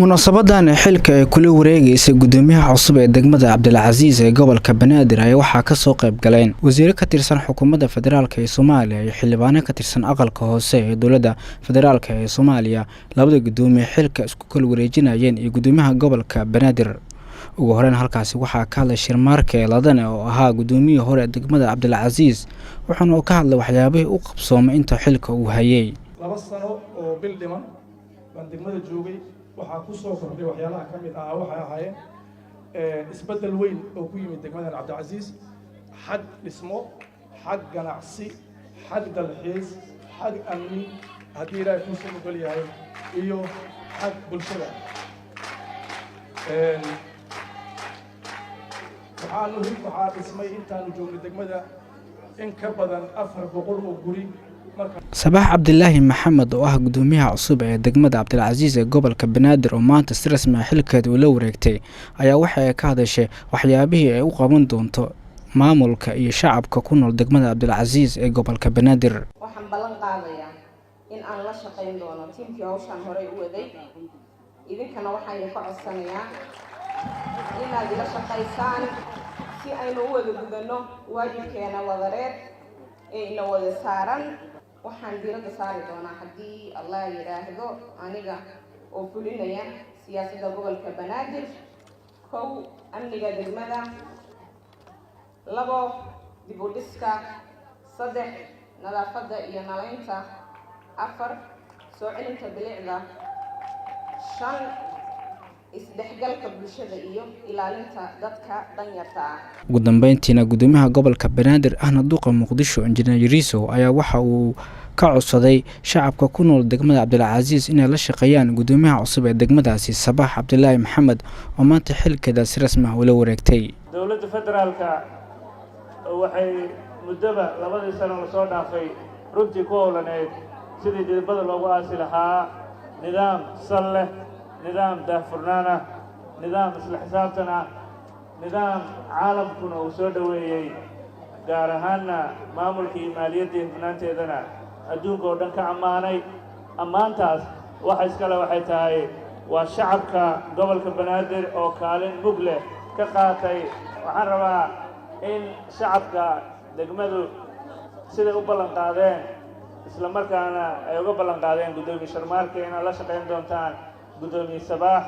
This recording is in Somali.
munaasabadan xilka ay kula wareegaysa gudoomiyaha cusub ee degmada Cabdilcasiis ee gobolka Banaadir ayaa waxaa ka soo qayb galeen wasiir ka tirsan xukuumadda federaalka ee Soomaaliya iyo xildhibaano ka tirsan aqalka hoose ee dowladda federaalka ee Soomaaliya. Labada gudoomiye xilka isku kala wareejinayeen iyo gudoomiyaha gobolka Banaadir. ugu horeyn halkaasi waxaa ka hadlay Shirmarke Ladane oo ahaa gudoomiyihii hore ee degmada Cabdilcasiis, wuxuuna ka hadlay waxyaabihii uu qabsoomay inta xilka uu hayay. 2 sano oo bil dhiman baan degmada joogay. waxaa ku soo kordhay waxyaalaha ka mid ah waxa ahaayeen isbedel weyn oo ku yimid degmada Cabdilcasiis, xag dhismo, xag ganacsi, xag dalxiis, xag amni, haddii Ilaahay ku soo gol yahay, iyo xag bulshada. waxaa dhismay intaanu joognay degmada in ka badan 400 oo guri. Sabax Cabdilaahi Maxamed oo ah gudoomiyaha cusub ee degmada Cabdilcasiis ee gobolka Banaadir oo maanta si rasmi ah xilkeeda ula wareegtay ayaa waxa ay ka hadashay waxyaabihii ay u qaban doonto maamulka iyo shacabka ku nool degmada Cabdilcasiis ee gobolka Banaadir. waxaan ballan qaadayaa in aan la shaqeyn doono tiimkii hawshan hore u waday. idinkana waxaan ka codsanayaa inaad ila shaqeysaan si aynu u wada gudano waajibkeena wadareed ee ina wada saaran. waxaan diiradda saari doonaa haddii Allah yiraahdo aniga oo fulinaya siyaasadda gobolka Banaadir. 1 amniga degmada, 2 dib u dhiska, 3 nadaafadda iyo nalaynta, 4 soo celinta bilicda, 5 isdhexgalka bulshada iyo ilaalinta dadka danyarta ah. ugu dambeyntiina gudoomiyaha gobolka Banaadir ahna duqa Muqdisho Injineer Yariso ayaa waxa uu ka codsaday shacabka ku nool degmada Cabdilcasiis inay la shaqeeyaan gudoomiyaha cusub ee degmadaasi Sabax Cabdilaahi Maxamed oo maanta xilkeeda si rasmi ah ula wareegtay. dowladda federaalka waxay mudaba 2 sano la soo dhaafay runtii ku howlaneed sidii dibadda loogu aasi lahaa nidaam sal nidaam daahfurnaana, nidaam isla xisaabtana, nidaam caalamkuna uu soo dhaweeyay, gaar ahaanna maamulkii maaliyadda hufnaanteedana adduunka oo dhan ka ammaanay. ammaantaas waxa iskale waxay tahay waa shacabka gobolka Banaadir oo kaalin mug leh ka qaatay. waxaan rabaa in shacabka degmadu sida u ballan qaadeen isla markaana ay uga ballan qaadeen gudoomiye Shirmarke inaad la shaqeyn doontaan gudoomiye Sabax.